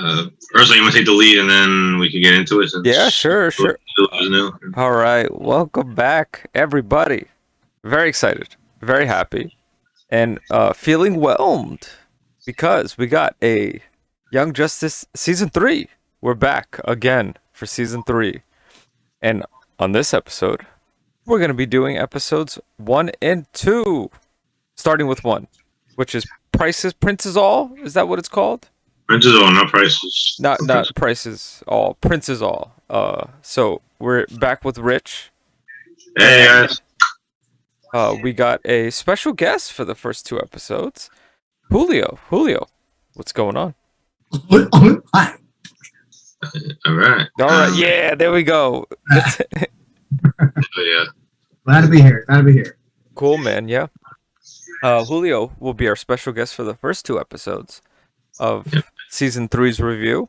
Ersan, you want to take the lead, and then we can get into it Yeah, since sure, sure. is new. All right, welcome back, everybody. Very excited, very happy, and feeling whelmed because we got a Young Justice season 3. We're back again for season 3, and on this episode, we're going to be doing episodes 1 and 2, starting with 1, which is Prices Princes All. Is that what it's called? Princes all, not prices. Not Prices All, Princes All. So we're back with Rich. Hey guys. We got a special guest for the first 2 episodes, Julio. Julio, what's going on? Hi. All right. All right, yeah, there we go. Yeah. Glad to be here. Glad to be here. Cool, man. Yeah. Julio will be our special guest for the first 2 episodes of season 3's review.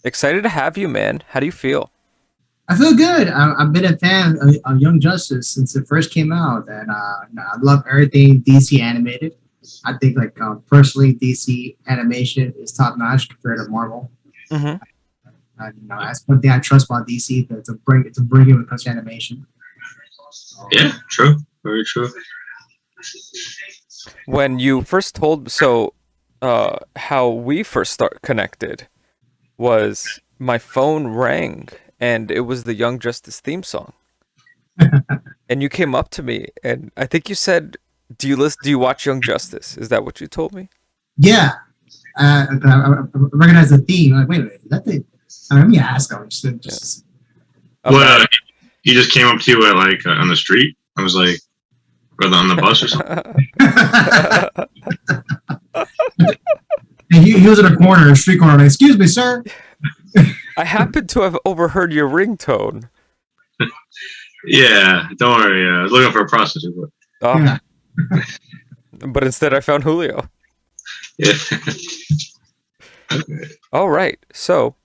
Excited to have you, man. How do you feel? I feel good. I've been a fan of Young Justice since it first came out, and I love everything DC animated. I think, personally, DC animation is top notch compared to Marvel. Mm-hmm. That's one thing I trust about DC to bring in when it comes to animation. Yeah, true. Very true. When you first told how we first connected was my phone rang and it was the Young Justice theme song. And you came up to me and I think you said, do you watch Young Justice? Is that what you told me? Yeah. I recognize the theme. I'm like, wait a minute, is that the... let me ask. I was just... Well, he just came up to you at on the street. I was like, or on the bus or something. And he was in a corner, a street corner. Like, excuse me, sir. I happened to have overheard your ringtone. Yeah, don't worry. I was looking for a prostitute. But, Yeah. but instead, I found Julio. Yeah. All right, so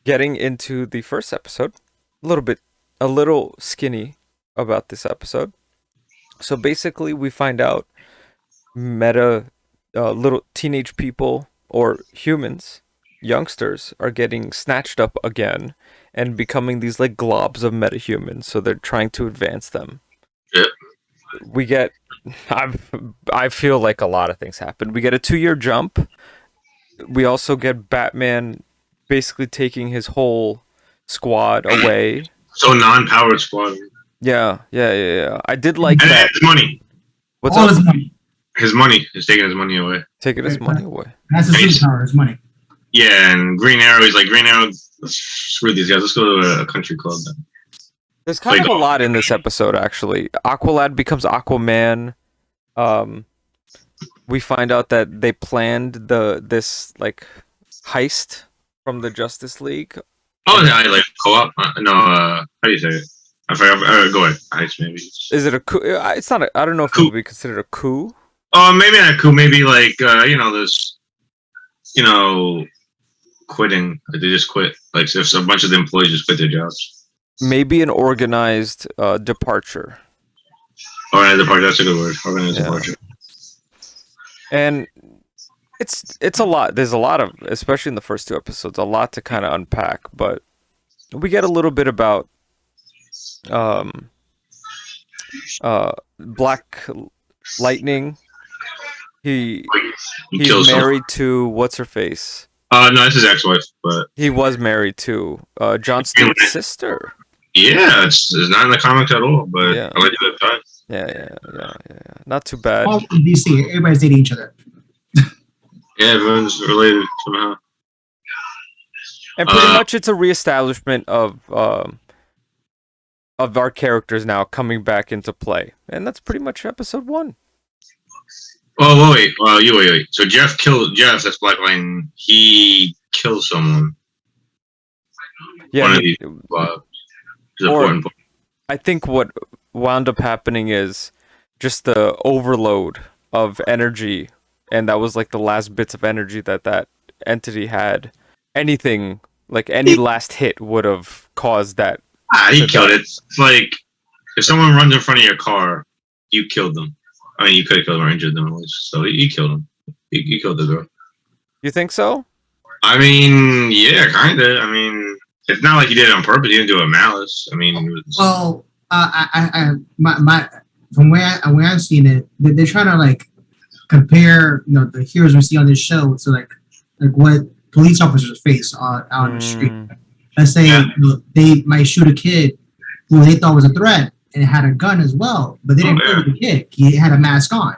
getting into the first episode, a little skinny about this episode. So basically, we find out little teenage people or humans, youngsters, are getting snatched up again and becoming these like globs of metahumans. So they're trying to advance them. Yeah. We get, I feel like a lot of things happen. We get a 2-year jump. We also get Batman basically taking his whole squad away. So non-powered squad. Yeah. I did like And that. his money. What's All up? his money. His money. He's taking his money away. Taking his money away. That's his superpower, his money. Yeah, and Green Arrow, he's like, Green Arrow, let's screw these guys. Let's go to a country club then. There's kind of a lot in this episode, actually. Aqualad becomes Aquaman. We find out that they planned this like heist from the Justice League. Oh, yeah, like co-op? No, how do you say it? I forgot. Go ahead. Heist, maybe. Is it a coup? It's not. I don't know if it would be considered a coup. Oh, maybe not a coup. Maybe this, quitting. Like, they just quit. Like, if a bunch of the employees just quit their jobs. Maybe an organized departure. Organized departure. That's a good word. Organized departure. And it's a lot. There's a lot of, especially in the first 2 episodes, a lot to kind of unpack. But we get a little bit about Black Lightning. He's married to what's her face. No, it's his ex-wife, but he was married to Jon Stewart's sister. Yeah, it's not in the comics at all, but Yeah. I like it at times. Yeah. Not too bad. All in DC, everybody's dating each other. Yeah, everyone's related somehow. And pretty much it's a reestablishment of our characters now coming back into play. And that's pretty much episode 1. Oh, wait. Wait. So Jeff, that's Black Lightning. He killed someone. Yeah. One of these important. I think what wound up happening is just the overload of energy, and that was like the last bits of energy that entity had. Anything, like any last hit would have caused that. He killed it. It's like if someone runs in front of your car, you killed them. I mean, you could have killed them or injured them at least. So he killed him. He killed the girl. You think so? I mean, yeah, kind of. I mean, it's not like he did it on purpose. He didn't do it with malice. I mean, it was, Well, my from where I've seen it, they're trying to like compare, the heroes we see on this show to like what police officers face out on the street. Let's say Yeah. they might shoot a kid who they thought was a threat and had a gun as well, but they didn't yeah. kill the kid. He had a mask on.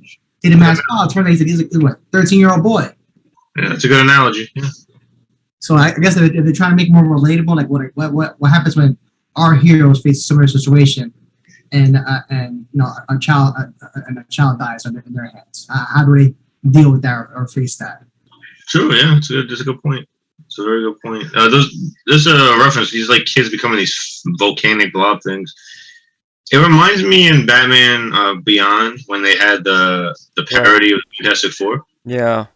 He had a mask on. Turned out he's a 13-year-old boy. Yeah, that's a good analogy. Yeah. So I guess if they're trying to make it more relatable, like what happens when our heroes face a similar situation, and a child dies in their hands. How do they deal with that or face that? True. Yeah, that's a good point. It's a very good point. There's a reference. These like kids becoming these volcanic blob things. It reminds me in Batman Beyond when they had the parody of Fantastic Four. Yeah.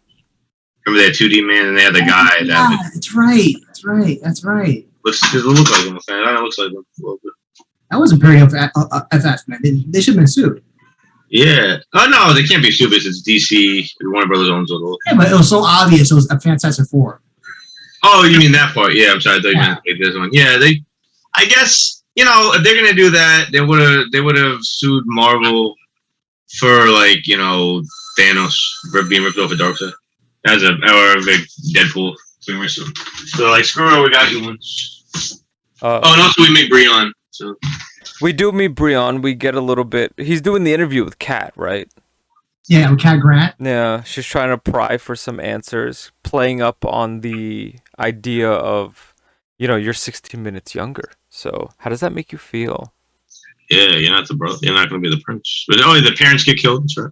Remember they had 2D Man and they had the guy that That's right. That's right. looks like him. That looks like him a little bit. That wasn't parody of FF, man. They should have been sued. Yeah. Oh no, they can't be stupid. It's DC. Warner Brothers owns it all. Yeah, but it was so obvious. It was a Fantastic Four. Oh, you mean that part? Yeah, I'm sorry. I thought you meant like this one. Yeah, I guess if they're gonna do that, they would have sued Marvel for like Thanos being ripped off of Darkseid or like Deadpool being ripped off. So like screw it, we got you once. And also we make Breon. So we do meet Breon. We get a little bit. He's doing the interview with Kat, right? Yeah, with Cat Grant. Yeah, she's trying to pry for some answers, playing up on the idea of, you're 16 minutes younger. So how does that make you feel? Yeah, you're not the brother. You're not going to be the prince. But the parents get killed. That's right.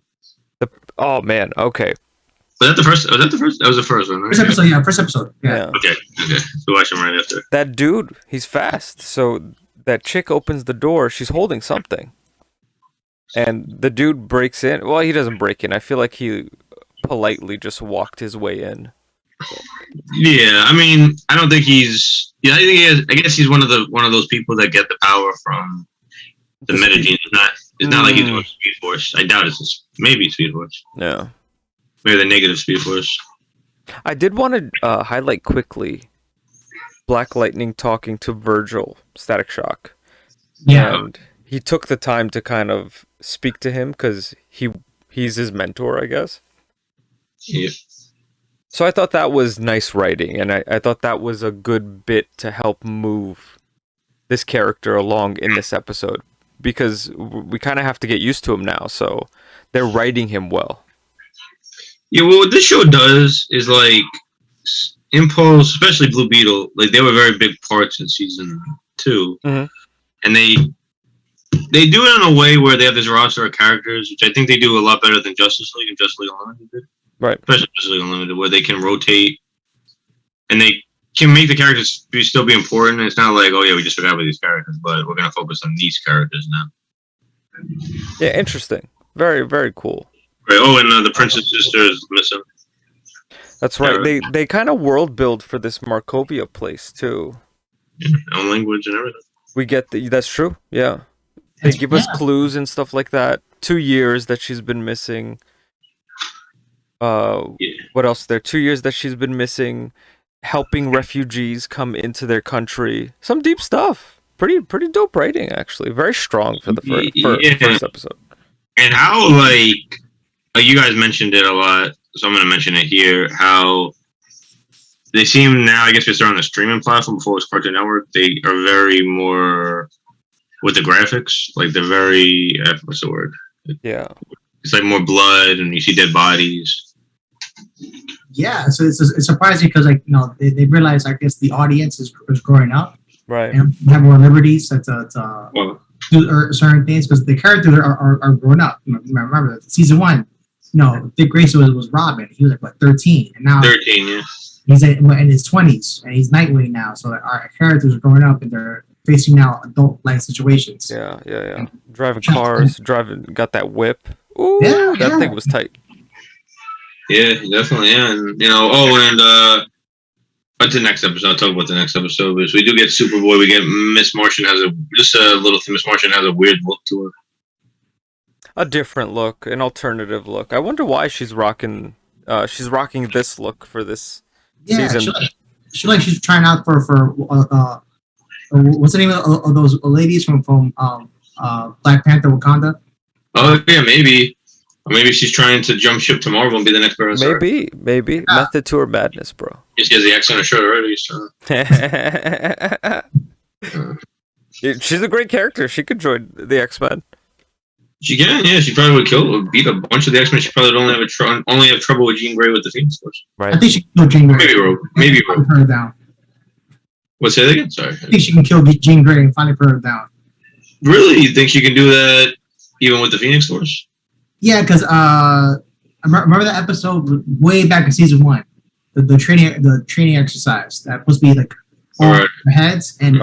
Oh man. Okay. Was that the first? That was the first one, right? First episode. Yeah. Okay. So watch him right after. That dude, he's fast. So that chick opens the door. She's holding something. And the dude breaks in. Well, he doesn't break in. I feel like he politely just walked his way in. Yeah, I mean, I don't think he's. Yeah, I think he is. I guess he's one of those people that get the power from the metagene. It's not like he's doing Speed Force. I doubt maybe Speed Force. Yeah. Maybe the negative Speed Force. I did want to highlight quickly Black Lightning talking to Virgil, Static Shock. Yeah. And he took the time to kind of speak to him because he's his mentor, I guess. Yeah. So I thought that was nice writing, and I thought that was a good bit to help move this character along in this episode, because we kind of have to get used to him now, so they're writing him well. Yeah, well, what this show does is, like, Impulse, especially Blue Beetle, like, they were very big parts in season 2. Mm-hmm. And they do it in a way where they have this roster of characters, which I think they do a lot better than Justice League and Justice League Unlimited did. Right. Especially Justice League Unlimited, where they can rotate and they can make the characters still be important. It's not like, oh yeah, we just forgot about these characters, but we're going to focus on these characters now. Yeah, interesting. Very, very cool. Right. Oh, and the Princess Sister is missing. That's right. They kind of world build for this Markovia place too. Yeah, own language and everything. We get that's true. Yeah. They give us clues and stuff like that. 2 years that she's been missing. What else? There 2 years that she's been missing, helping refugees come into their country. Some deep stuff. Pretty dope writing, actually. Very strong for the first episode. And how you guys mentioned it a lot, so I'm going to mention it here. How they seem now, I guess because they're on the streaming platform before it was Cartoon Network, they are very more with the graphics. Like they're very what's the word? Yeah. It's like more blood, and you see dead bodies. Yeah, so it's surprising because they realize, I guess, the audience is growing up, right, and have more liberties to do certain things because the characters are growing up. Remember season 1, Dick Grayson was Robin. He was like 13, and now 13, yeah. He's in his 20s, and he's Nightwing now. So our characters are growing up, and they're facing now adult life situations. Yeah. Driving cars, got that whip. Ooh, that thing was tight. Yeah, definitely. Yeah, and what's the next episode? I'll talk about the next episode. But we do get Superboy. We get Miss Martian has Miss Martian has a weird look to her. A different look, an alternative look. I wonder why she's rocking She's rocking this look for this Yeah, season. she's trying out for what's the name of those ladies from Black Panther Wakanda? Oh yeah, maybe. Or maybe she's trying to jump ship to Marvel and be the next Barrister. Maybe. Method to her madness, bro. She has the X on her shirt already, so. She's a great character. She could join the X-Men. She can, yeah. She probably would beat a bunch of the X-Men. She probably would only have trouble with Jean Grey with the Phoenix Force. Right. I think she can kill Jean Grey. Maybe Rogue. Put her down. What's that again? Sorry. I think she can kill Jean Grey and finally put her down. Really? You think she can do that even with the Phoenix Force? Yeah, because I remember that episode way back in season 1, the training exercise that was supposed to be like all their heads and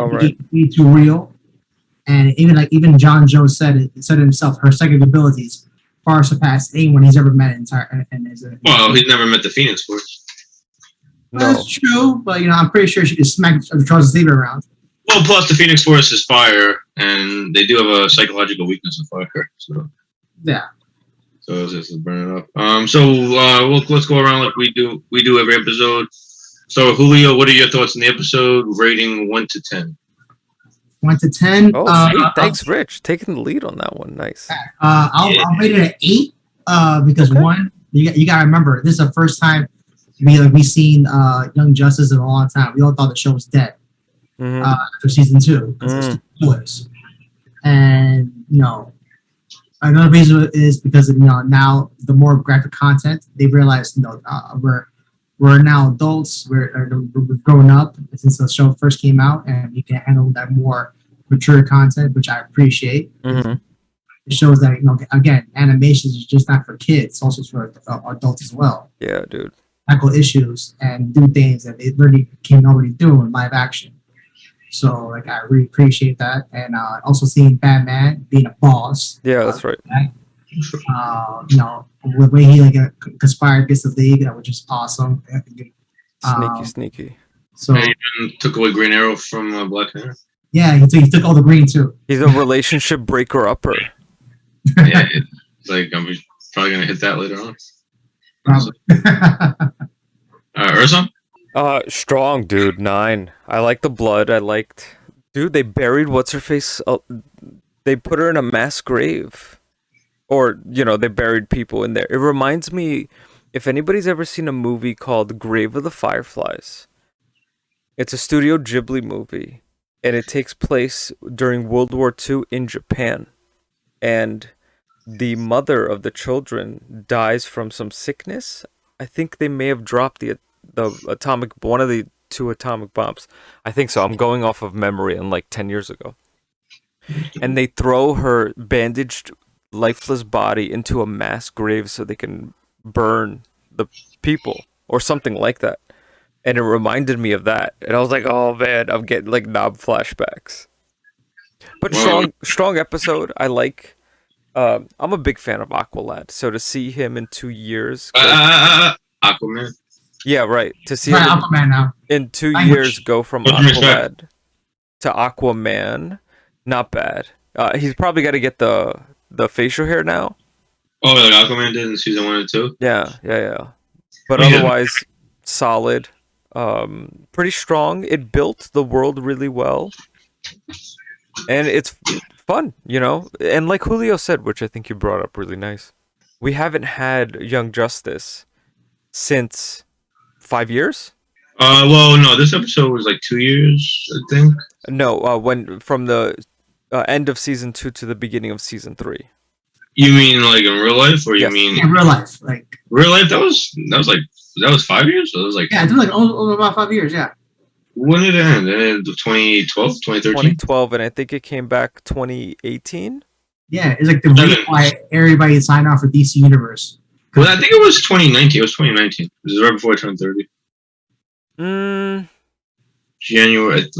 be too real. And even John Jones said it himself. Her psychic abilities far surpass anyone he's ever met Well, he's never met the Phoenix Force. No. That's true, but I'm pretty sure she could smack Charles Xavier around. Well, plus the Phoenix Force is fire, and they do have a psychological weakness of fire. So yeah. So let's just burn it up. Let's go around like we do every episode. So Julio, what are your thoughts on the episode? Rating 1 to 10. 1 to 10. Oh, sweet. Thanks, Rich. Taking the lead on that one. Nice. I'll rate it at 8 because one, you gotta remember, this is the first time we seen Young Justice in a long time. We all thought the show was dead after season 2 because it's spoilers. And another reason is because of, now the more graphic content, they realized we're now adults. We've grown up since the show first came out, and we can handle that more mature content, which I appreciate. Mm-hmm. It shows that again, animation is just not for kids; it's also for adults as well. Yeah, dude. Tackle issues and do things that they really can already do in live action. So, I really appreciate that, and also seeing Batman being a boss. Yeah, that's right. The way he conspired against the league, which is awesome. Sneaky. So he even took away Green Arrow from Black Panther. Yeah, he took all the green too. He's a relationship breaker upper. Yeah, it's like I'm probably gonna hit that later on. Ersan? Strong, dude. 9. I like the blood. Dude, they buried what's her face. They put her in a mass grave, or they buried people in there. It reminds me, if anybody's ever seen a movie called Grave of the Fireflies, it's a Studio Ghibli movie, and it takes place during World War II in Japan, and the mother of the children dies from some sickness. I think they may have dropped the one of the 2 atomic bombs. I think so. I'm going off of memory and 10 years ago. And they throw her bandaged, lifeless body into a mass grave so they can burn the people or something like that. And it reminded me of that. And I was like, oh man, I'm getting knob flashbacks. But strong episode. I like. I'm a big fan of Aqualad. So to see him in 2 years. Aquaman. Yeah, right. To see him Aquaman now. in 2 years go from Aqualad to Aquaman, not bad. He's probably got to get the facial hair now. Oh, like Aquaman did in season 1 and 2? Yeah. But otherwise, solid. Pretty strong. It built the world really well. And it's fun, And like Julio said, which I think you brought up really nice, we haven't had Young Justice since 5 years? Well, no, this episode was 2 years, I think. No, when from the end of season 2 to the beginning of season 3. You mean in real life, or you mean in real life? Real life, that was 5 years. So it was it was over about 5 years. Yeah. When did it end? It ended 2012, 2013? 2012, and I think it came back 2018. Yeah, it's the reason why everybody signed off for DC Universe. Well, I think it was 2019. It was 2019. It was right before I turned 30. January.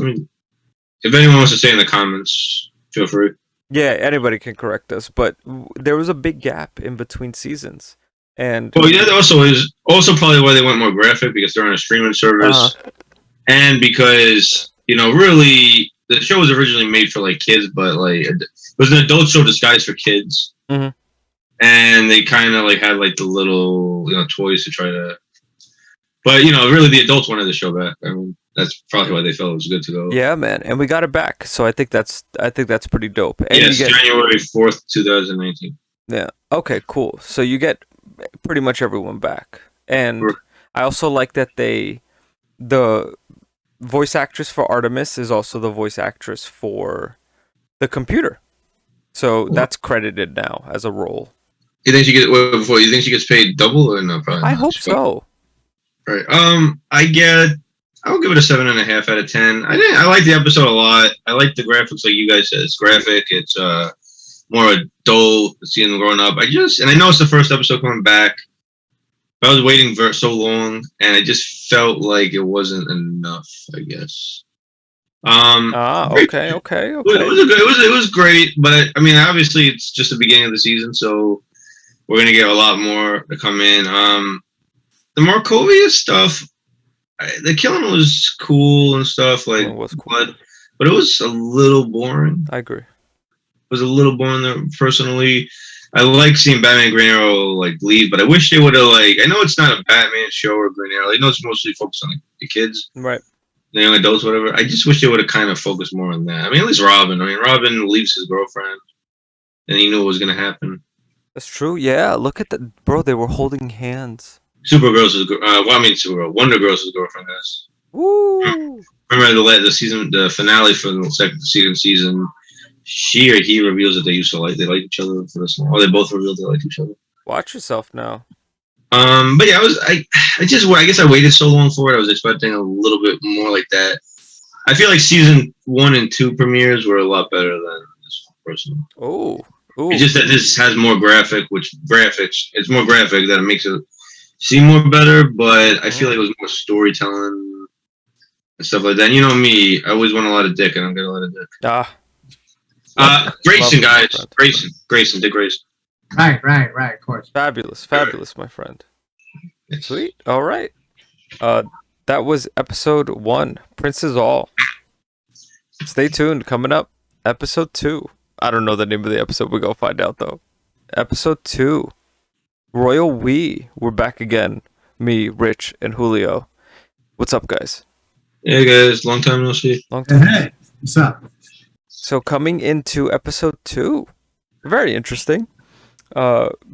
If anyone wants to say in the comments, feel free. Yeah, anybody can correct us, but there was a big gap in between seasons. And that also is probably why they went more graphic, because they're on a streaming service. And because, really, the show was originally made for kids, but it was an adult show disguised for kids. Mm-hmm. and they kind of like had like the little toys to try to. But really, the adults wanted the show back. I mean, that's probably why they felt it was good to go. Yeah, man, and we got it back. So I think that's pretty dope. And yes, January 4th, 2019. Yeah. Okay. Cool. So you get pretty much everyone back, and I also like that the voice actress for Artemis is also the voice actress for the computer, so that's credited now as a role. You think you think she gets paid double or no? Probably. I hope so. Right. I'll give it a 7.5 out of 10. I like the episode a lot. I like the graphics, like you guys said. It's graphic. It's more adult. Seeing them growing up. And I know it's the first episode coming back. But I was waiting for so long, and I just felt like it wasn't enough. I guess. Okay. It was great, but I mean, obviously, it's just the beginning of the season, so we're gonna get a lot more to come in. The Markovia stuff, the killing was cool and stuff, like, but it was a little boring. I agree. It was a little boring there, personally. I like seeing Batman and Green Arrow like leave, but I wish they would have I know it's not a Batman show or Green Arrow. I know it's mostly focused on the kids, right? The young adults, whatever. I just wish they would have kind of focused more on that. I mean, at least Robin. I mean, Robin leaves his girlfriend, and he knew what was gonna happen. That's true. Yeah, look at that, bro. They were holding hands. Supergirl's Supergirl. Wonder Girl's his girlfriend is. Woo! Remember the finale for the second season. She or he reveals that they used to they like each other for this long. Or they both revealed they like each other. Watch yourself now. But yeah, I guess I waited so long for it. I was expecting a little bit more like that. I feel like season 1 and 2 premieres were a lot better than this one, personally. Oh. It's just that this has more it's more graphic that it makes it seem more better, but I feel like it was more storytelling and stuff like that. And you know me, I always want a lot of dick, and I don't get a lot of dick. Grayson, guys. Grayson, Dick Grayson. Right, of course. Fabulous, my friend. Sweet. All right. That was episode 1, Prince's All. Stay tuned. Coming up, episode 2. I don't know the name of the episode. We go find out though. Episode 2, Royal We. We're back again. Me, Rich, and Julio. What's up, guys? Hey guys, long time no see. Long time. Hey, what's up? So coming into episode 2, very interesting.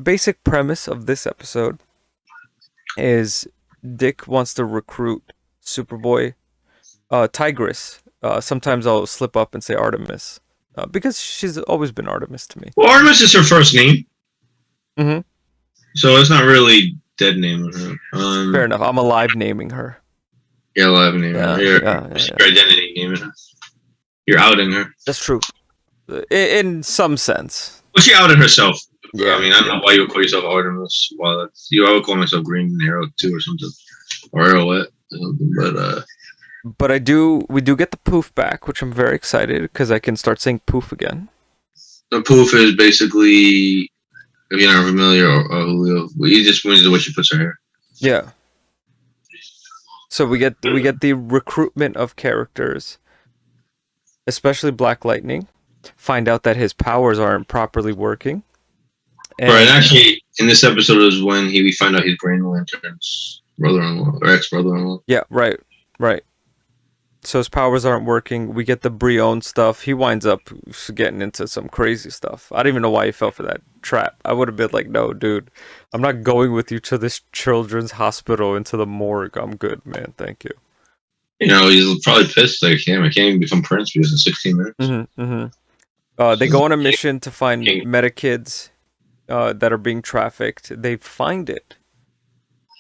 Basic premise of this episode is Dick wants to recruit Superboy, Tigress. Sometimes I'll slip up and say Artemis, because she's always been Artemis to me. Well, Artemis is her first name. Mm-hmm. So it's not really dead naming her. Fair enough. I'm alive naming her. Yeah, alive naming her. Your identity naming her. You're outing her. That's true. In some sense. Well, she outed herself. Yeah. I mean, I don't know why you would call yourself Artemis. Well, I would call myself Green Arrow too, or something, or Arrowette, But we do get the poof back, which I'm very excited because I can start saying poof again. The poof is basically, if you're not familiar, Julio, he just means the way she puts her hair. Yeah. So we get the recruitment of characters, especially Black Lightning. Find out that his powers aren't properly working. And right, actually, in this episode is when we find out he's Green Lantern's brother-in-law or ex-brother-in-law. Yeah, right. So his powers aren't working. We get the Brion stuff. He winds up getting into some crazy stuff. I don't even know why he fell for that trap. I would have been like, no, dude, I'm not going with you to this children's hospital into the morgue. I'm good, man. Thank you. He's probably pissed. Like, I can't even become Prince because in 16 minutes. Mm-hmm. They go on a mission to find metakids that are being trafficked. They find it.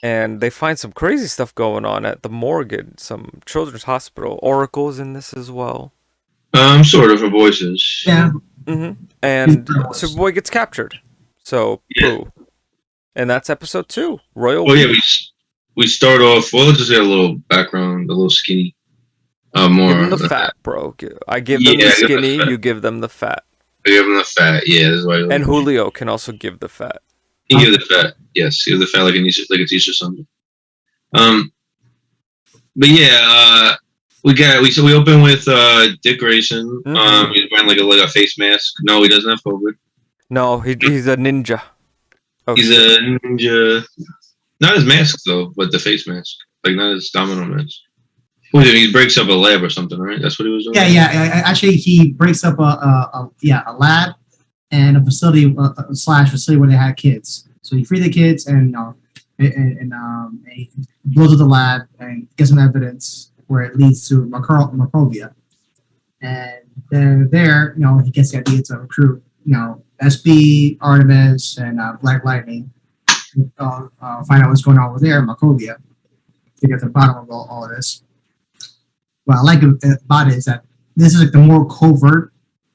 And they find some crazy stuff going on at the morgue at some children's hospital. Oracle's in this as well. Sort of. Her voices. Yeah. Mm-hmm. And Superboy gets captured. So, boo. And that's episode 2. Royal. Well, yeah, we start off. Well, let's just get a little background, a little skinny. More. Give them the fat, bro. I give them the skinny. You give them the fat. I give them the fat. Yeah, that's why. And Julio can also give the fat. You give the fat, yes. Give the fat like it's Easter Sunday. But yeah, we open with Dick Grayson. Mm-hmm. He's wearing like a face mask. No, he doesn't have COVID. No, he's a ninja. Oh, He's a ninja. Not his mask though, but the face mask. Like not his domino mask. What is it? He breaks up a lab or something, right? That's what he was doing. Yeah. Actually, he breaks up a lab and a facility slash facility where they had kids. So he freed the kids and he blows up the lab and gets some evidence where it leads to Macrovia. And then there, he gets the idea to recruit, SB, Artemis, and Black Lightning. Find out what's going on over there in Macrovia to get to the bottom of all of this. What I like about it is that this is like the more covert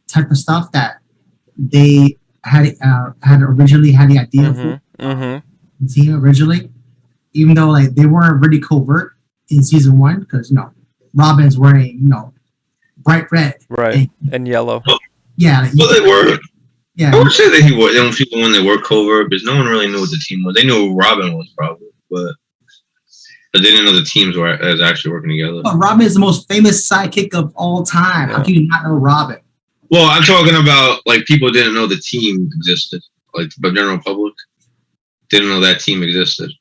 type of stuff that they had originally had the idea for originally, even though like they weren't really covert in season 1 because Robin's wearing bright red, right, and yellow. Yeah, well, they were. Yeah, I would say that he was. They don't feel when they were covert because no one really knew what the team was. They knew who Robin was probably, but they didn't know the teams were actually working together. But Robin is the most famous sidekick of all time. Yeah. How can you not know Robin? Well, I'm talking about like people didn't know the team existed. Like the general public didn't know that team existed.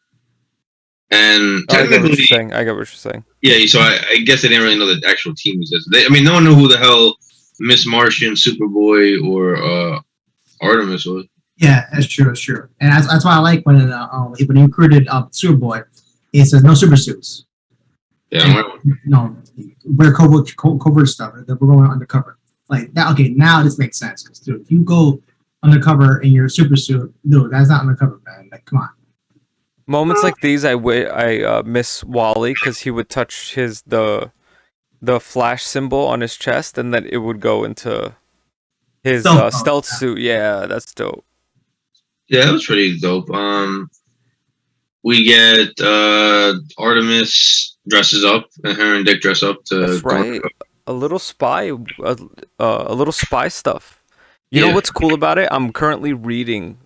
And I get what technically, you're saying. I get what you're saying. Yeah, so I guess they didn't really know the actual team existed. No one knew who the hell Miss Martian, Superboy, or Artemis was. Yeah, that's true. That's true. And that's why I like when he recruited Superboy, he says no super suits. Yeah, wear covert stuff. We're going undercover. Like that. Okay, now this makes sense. Because if you go undercover in your super suit, dude, that's not undercover, man. Like, come on. Moments like these, I miss Wally because he would touch the flash symbol on his chest, and then it would go into his stealth suit. Yeah, that's dope. Yeah, that was pretty dope. We get Artemis dresses up, and her and Dick dress up to. That's right. A little spy, a little spy stuff. You know what's cool about it? I'm currently reading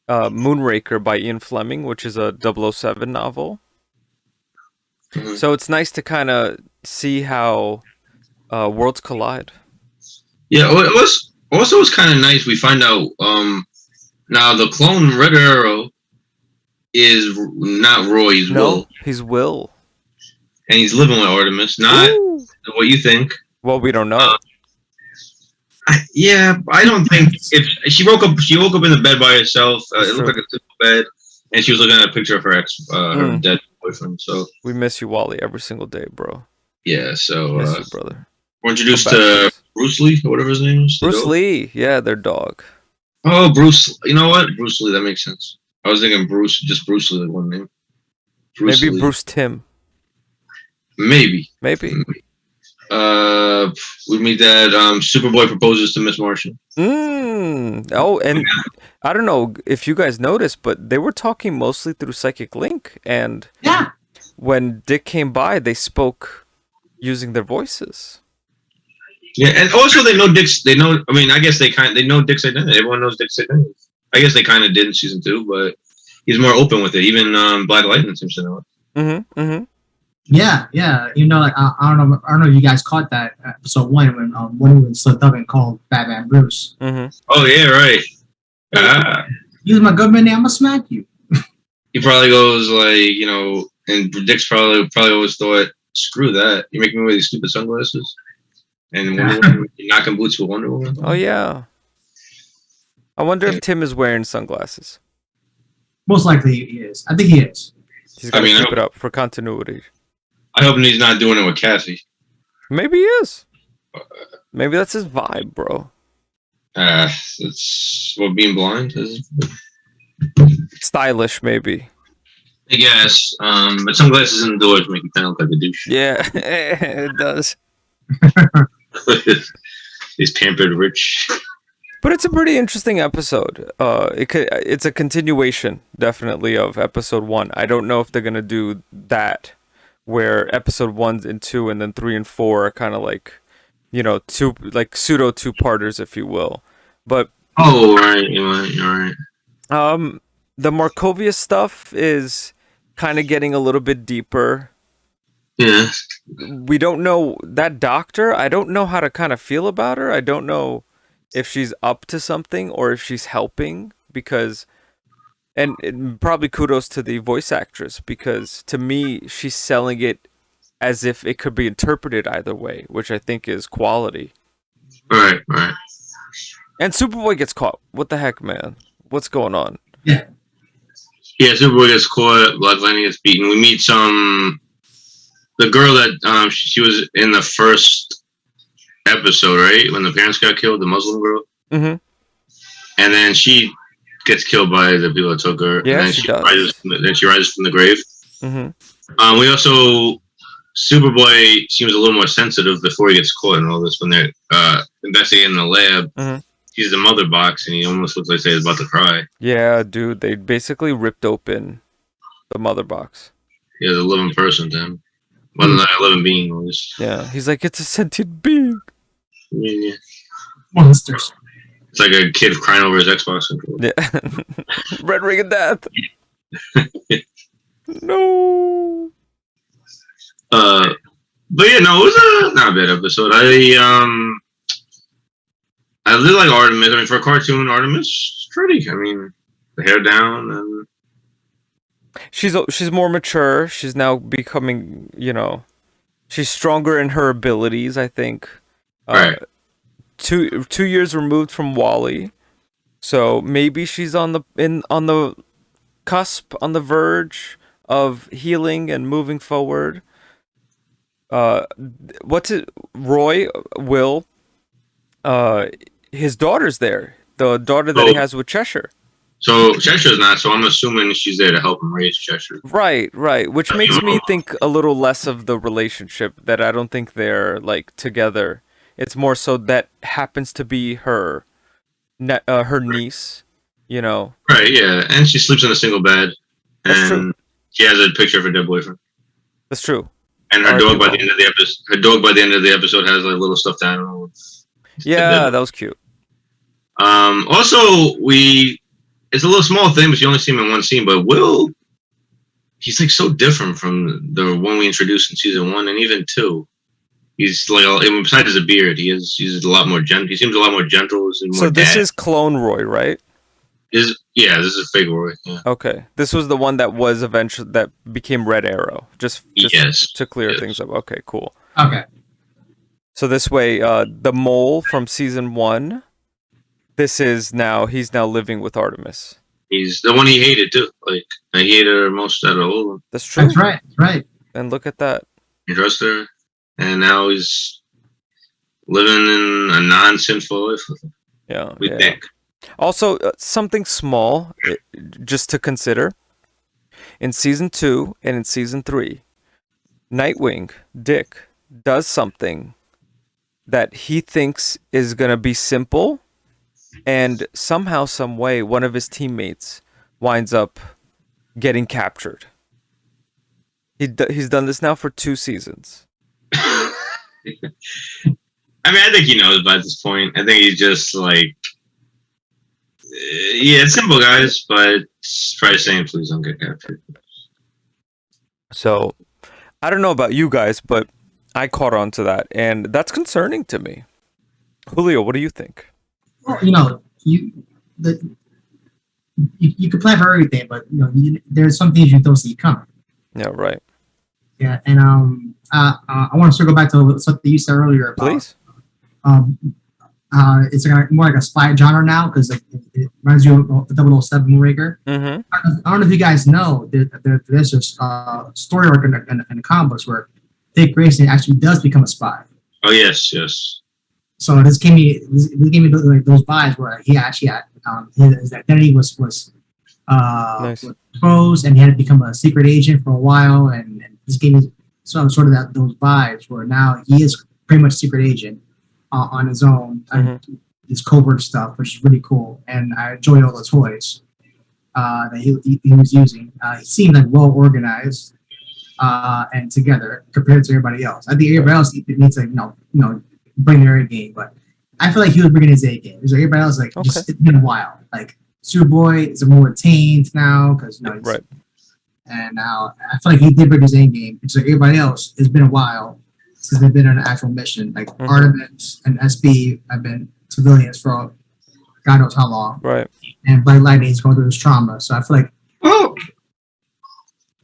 Moonraker by Ian Fleming, which is a 007 novel. Mm-hmm. So it's nice to kind of see how worlds collide. Yeah, it was kind of nice. We find out now the clone Red Arrow is not Roy, he's Will. He's Will. And he's living with Artemis, not what you think. Well, we don't know. I don't think if she woke up in the bed by herself. It looked like a simple bed, and she was looking at a picture of her her dead boyfriend. So we miss you, Wally, every single day, bro. Yeah, so miss you, brother. We're introduced to Bruce Lee, or whatever his name is. Bruce Lee, yeah, their dog. Oh, Bruce. You know what? Bruce Lee, that makes sense. I was thinking Bruce Lee, like one name. Maybe Lee. Bruce Tim. Maybe. We meet that Superboy proposes to Miss Martian. Oh, and I don't know if you guys noticed, but they were talking mostly through Psychic Link, and when Dick came by, they spoke using their voices. Yeah, and also they know Dick's. They know. I mean, I guess they know Dick's identity. Everyone knows Dick's identity. I guess they kind of did in season 2, but he's more open with it. Even Black Lightning seems to know it. Yeah. Like I don't know if you guys caught that episode 1 when Wonder Woman slipped up and called Batman Bruce. Oh yeah, right. Use my government name, I'm gonna smack you. He probably goes like, and Dick's probably always thought, screw that. You're making me wear these stupid sunglasses, and Wonder Woman, you're knocking boots with Wonder Woman. Oh yeah. I wonder if Tim is wearing sunglasses. Most likely he is. I think he is. He's gonna keep it up for continuity. I hope he's not doing it with Cassie. Maybe he is. Maybe that's his vibe, bro. It's being blind is. Stylish, maybe. I guess. But sunglasses indoors make you kind of look like a douche. Yeah, it does. He's pampered rich. But it's a pretty interesting episode. It's a continuation, definitely, of episode 1. I don't know if they're gonna do that, where episode 1 and 2, and then 3 and 4 are kind of like, two like pseudo 2-parters, if you will. But right, you're right. The Markovia stuff is kind of getting a little bit deeper. Yeah. We don't know that doctor. I don't know how to kind of feel about her. I don't know if she's up to something or if she's helping, because probably kudos to the voice actress, because to me she's selling it as if it could be interpreted either way, which I think is quality. Right. And Superboy gets caught. What the heck, man? What's going on? Yeah. Yeah, Superboy gets caught. Blood Lightning gets beaten. We meet the girl that she was in the first episode, right? When the parents got killed, the Muslim girl. Mm-hmm. And then she gets killed by the people that took her. Yeah, and then she does. She rises from the grave. Mm-hmm. We also Superboy seems a little more sensitive before he gets caught in all this when they're investigating in the lab. Mm-hmm. Sees the mother box and he almost looks like he's about to cry. Yeah, dude, they basically ripped open the mother box. Yeah, the living person to him. Well, not a living being, at least. Yeah, he's like, it's a sentient being. Yeah. Monsters. It's like a kid crying over his Xbox controller. Yeah. Red Ring of Death. No. But yeah, no, it was not a bad episode. I really like Artemis. I mean, for a cartoon, Artemis is pretty. I mean, the hair down and she's more mature. She's now becoming, she's stronger in her abilities, I think. Right. 2 years removed from Wally, so maybe she's on the cusp, on the verge of healing and moving forward. What's it? Will. His daughter's there. The daughter that he has with Cheshire. So Cheshire's not. So I'm assuming she's there to help him raise Cheshire. Right. Which makes me think a little less of the relationship, that I don't think they're like together. It's more so that happens to be her niece, Right, yeah. And she sleeps in a single bed. That's and true. She has a picture of her dead boyfriend. That's true. And her dog by the end of the episode has like little stuffed animal. Yeah, that was cute. Also, it's a little small thing, but you only see him in one scene. But Will, he's like so different from the one we introduced in season 1 and even 2. He's like, besides his beard, he's a lot more gentle. He seems a lot more gentle. So this is Clone Roy, right? This is fake Roy. Yeah. Okay, this was the one that was eventually that became Red Arrow. Just yes. To clear things up. Okay, cool. Okay. So this way, the mole from season 1, he's now living with Artemis. He's the one he hated too. Like I hated her most out of all of them. That's true. That's right. Right. And look at that. He trusted her, and now he's living in a non-sinful life. Yeah. We think. Also, something small, just to consider. In season 2 and in season 3, Nightwing, Dick, does something that he thinks is going to be simple, and somehow, some way, one of his teammates winds up getting captured. He's done this now for 2 seasons. I mean, I think he knows by this point. I think he's just like, yeah, it's simple, guys, but it's probably saying, please don't get captured. So, I don't know about you guys, but I caught on to that, and that's concerning to me. Julio, what do you think? Well, you can plan for everything, but there's some things you don't see coming. Yeah, right. Yeah, and I want to circle back to something you said earlier about. Please. It's more like a spy genre now because it reminds you of 007 Rigger. Mm-hmm. I don't know if you guys know there's a story arc in the comic books where Dick Grayson actually does become a spy. Oh yes. So this gave me those vibes where he actually had his identity was Nice. exposed, and he had to become a secret agent for a while, and this gave me sort of those vibes where now he is pretty much secret agent on his own. Mm-hmm. His covert stuff, which is really cool, and I enjoy all the toys that he was using. He seemed like well organized and together compared to everybody else. I think everybody else needs to bring their A game, but I feel like he was bringing his A game. There's like everybody else just it's been a while. Like Superboy is more retained now because right. And now I feel like he did bring his A game. It's like everybody else. It's been a while since they've been on an actual mission. Like Artemis and SB have been civilians for God knows how long. Right. And Black Lightning is going through this trauma. So I feel like, Oh,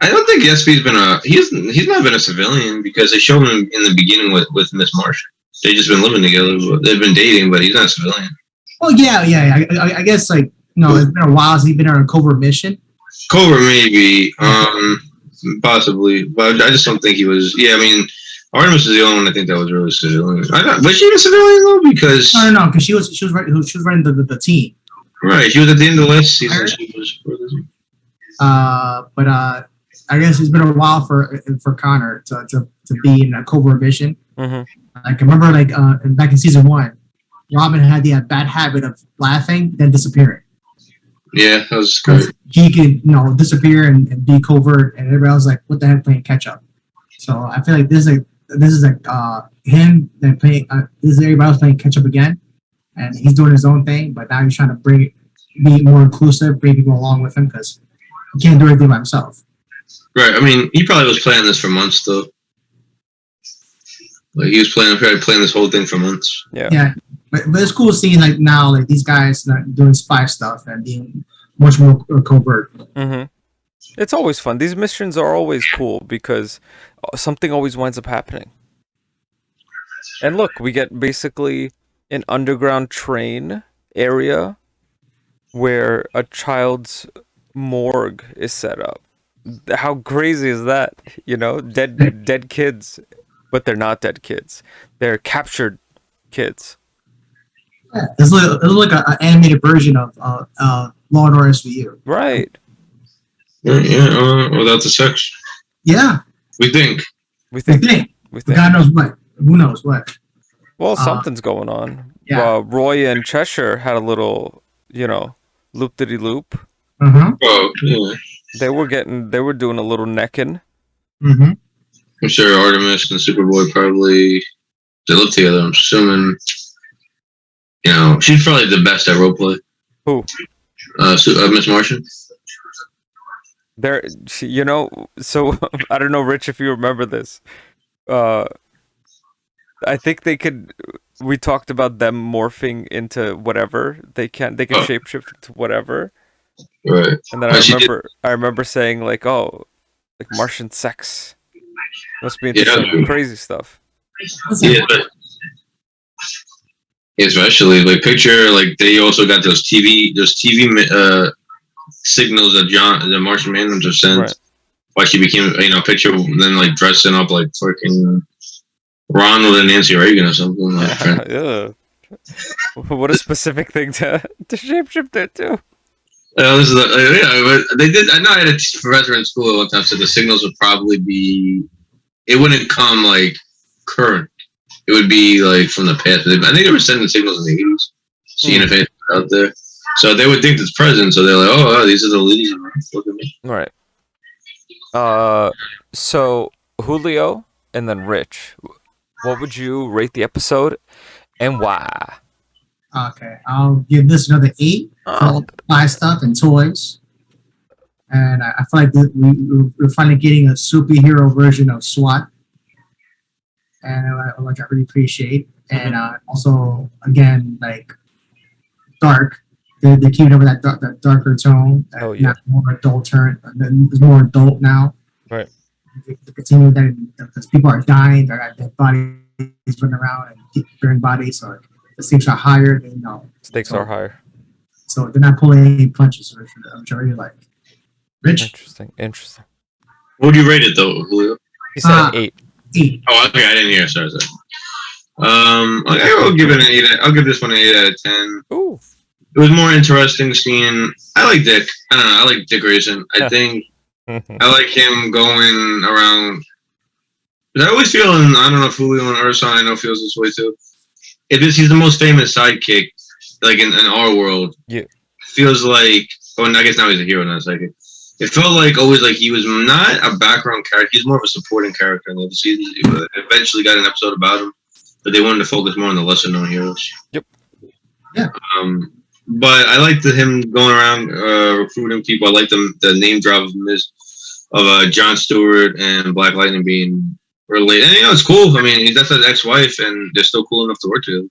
I don't think SP's been he's not been a civilian because they showed him in the beginning with Miss Martian. They just been living together. They've been dating, but he's not a civilian. oh yeah. I guess like it's been a while since he's been on a covert mission. Cobra maybe, possibly, but I just don't think he was. Yeah, I mean, Artemis is the only one I think that was really civilian. Was she a civilian though? Because No, because she was running the team. Right, she was at the end of the last season. She was. But I guess it's been a while for Connor to be in a covert mission. Mm-hmm. Like I remember, back in season 1, Robin had the bad habit of laughing then disappearing. Yeah, that was good. He could disappear and be covert, and everybody else like, what the heck, playing catch up. So I feel like this is him then playing. This is everybody else playing catch up again, and he's doing his own thing. But now he's trying to be more inclusive, bring people along with him because he can't do everything by himself. Right. I mean, he probably was planning this for months, though. Like he was probably planning this whole thing for months. Yeah. But it's cool seeing like now like these guys not doing spy stuff and being much more covert. Mm-hmm. It's always fun. These missions are always cool because something always winds up happening. And look, we get basically an underground train area where a child's morgue is set up. How crazy is that? Dead kids, but they're not dead kids. They're captured kids. Yeah, it's like an animated version of Law and Order SVU. Right. Yeah, without the sex. Yeah. We think. God knows what. Who knows what. Well, something's going on. Yeah. Roy and Cheshire had a little, loop-de-de-loop. Mm-hmm. Oh, yeah. They were doing a little necking. Mm-hmm. I'm sure Artemis and Superboy probably they live together. I'm assuming. She's probably the best at roleplay. Who? Miss Martian. So I don't know, Rich, if you remember this. I think they could. We talked about them morphing into whatever they can. They can shapeshift into whatever. Right. And then I remember saying like, oh, like Martian sex must be into some crazy stuff. Yeah, but especially like picture like they also got those TV signals that the Martian Manhunter sent. Right. Why she became picture then like dressing up like freaking Ronald and Nancy Reagan or something like that. Yeah. What a specific thing to shapeshift into. This is but they did. I know I had a professor in school at one time said the signals would probably be. It wouldn't come like current. It would be like from the past. I think they were sending signals in the 80s, seeing if anything was out there. So they would think it's present. So they're like, oh, these are the leads. Look at me. Right. So Julio and then Rich, what would you rate the episode, and why? Okay, I'll give this another 8. Buy stuff and toys, and I feel like we're finally getting a superhero version of SWAT, and which I really appreciate. And also, again, like dark, they're keeping over that darker tone. Not more adult turn. It's more adult now. Right. To continue that because people are dying, they got dead bodies running around and burning bodies, so the stakes are higher. Stakes are higher. So they're not pulling any punches, which I really like. Rich? Interesting. What do you rate it though, Julio? He said 8. 8. Oh, okay, I didn't hear. Sorry. I'll give it an 8. I'll give this one an 8 out of 10. Ooh. It was more interesting seeing. I like Dick. I don't know. I like Dick Grayson. I think I like him going around. I always feel, and I don't know if Julio and Ersan I know feels this way too. He's the most famous sidekick, like in our world. Yeah. Feels like, I guess now he's a hero, not a sidekick. It felt like always like he was not a background character. He's more of a supporting character in the other seasons. Eventually got an episode about him, but they wanted to focus more on the lesser known heroes. Yep. Yeah. But I liked him going around recruiting people. I liked the name drop of Jon Stewart and Black Lightning being related. And it's cool. I mean, that's his ex-wife, and they're still cool enough to work together.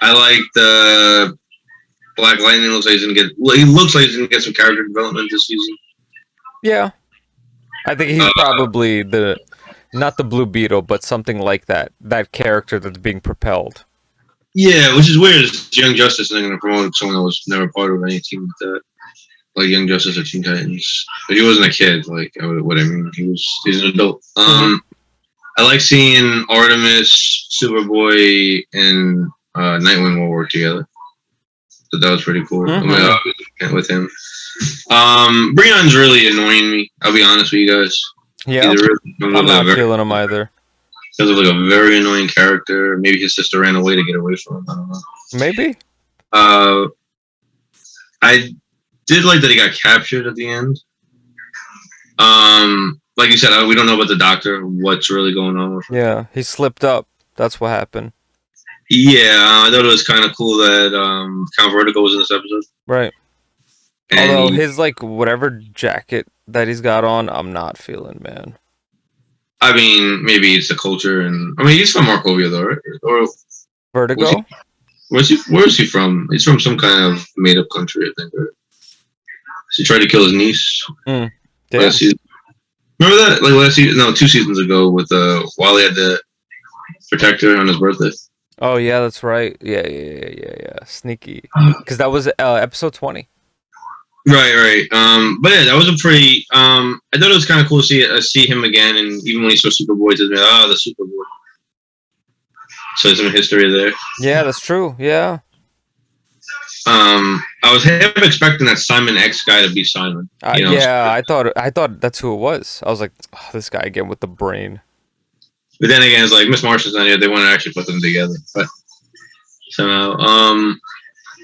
I like the Black Lightning. Looks like he looks like he's gonna get some character development this season. Yeah, I think he's probably not the Blue Beetle, but something like that. That character that's being propelled. Yeah, which is weird. Is Young Justice and they're gonna promote someone that was never part of any team with that, like Young Justice or Teen Titans. But he wasn't a kid. Like what I mean, he's an adult. I like seeing Artemis, Superboy, and Nightwing all work together. So that was pretty cool. With him. Breon's really annoying me. I'll be honest with you guys. Yeah, I'm not feeling him either. Because of like a very annoying character. Maybe his sister ran away to get away from him. I don't know. Maybe. I did like that he got captured at the end. Like you said, we don't know about the doctor. What's really going on with him? Yeah, he slipped up. That's what happened. Yeah, I thought it was kind of cool that Count Vertigo was in this episode. Right. And although his like whatever jacket that he's got on, I'm not feeling, man. I mean, maybe it's the culture, and I mean, he's from Markovia, though, right? Or Vertigo? Where is he from? He's from some kind of made-up country, I think. Right? So he tried to kill his niece. Last season. Remember that? Like last season? No, 2 seasons ago, with Wally had to protect her on his birthday. Oh yeah, that's right. Yeah. Sneaky. Because that was episode 20. Right. But yeah, that was a pretty. I thought it was kind of cool to see him again, and even when he saw Superboy, to be like, the Superboy. So there's some history there. Yeah, that's true. Yeah. I was half expecting that Simon X guy to be Simon. Yeah, I thought that's who it was. I was like, this guy again with the brain. But then again, it's like Miss Martian's not here. They want to actually put them together, but somehow,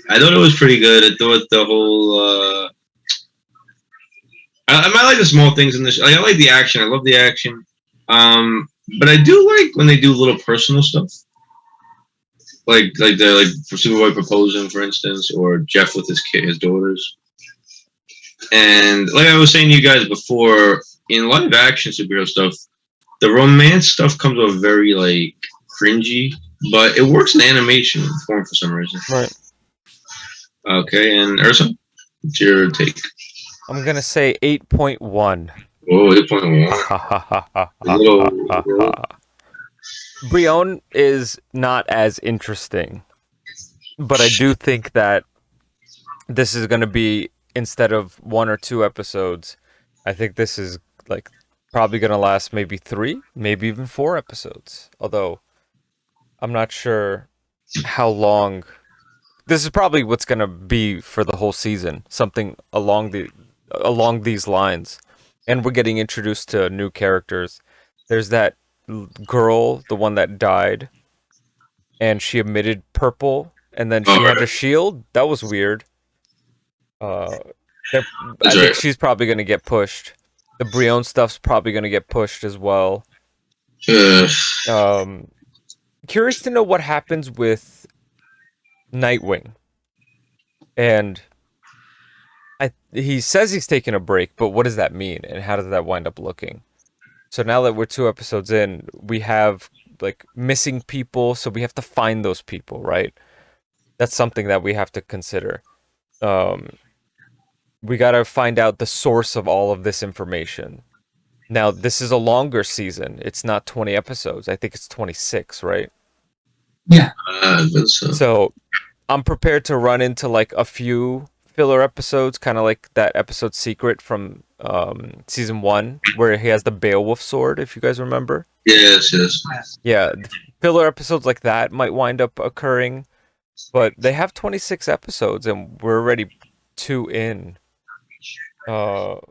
I thought it was pretty good. I thought the whole. I might like the small things in this. Like, I like the action. I love the action. But I do like when they do little personal stuff. Like for Superboy proposing, for instance, or Jeff with his daughters. And like I was saying to you guys before, in live action superhero stuff, the romance stuff comes off very like cringy, but it works in animation form for some reason. Right. Okay, and Ersan, what's your take? I'm gonna say 8.1. Oh, 8.1. Brion is not as interesting, but I do think that this is going to be, instead of 1 or 2 episodes, I think this is like probably going to last maybe 3, maybe even 4 episodes. Although I'm not sure how long. This is probably what's going to be for the whole season, something along these lines. And we're getting introduced to new characters. There's that girl, the one that died, and she emitted purple, and then she had a shield. That was weird. I think she's probably going to get pushed. The Brion stuff's probably going to get pushed as well. Curious to know what happens with Nightwing. And he says he's taking a break, but what does that mean, and how does that wind up looking? So now that we're 2 episodes in, we have like missing people, so we have to find those people, right? That's something that we have to consider. We got to find out the source of all of this information. Now, this is a longer season. It's not 20 episodes. I think it's 26, right? Yeah. So I'm prepared to run into like a few filler episodes, kind of like that episode Secret from season 1, where he has the Beowulf sword, if you guys remember. Yes. Yeah, filler episodes like that might wind up occurring, but they have 26 episodes, and we're already 2 in. Those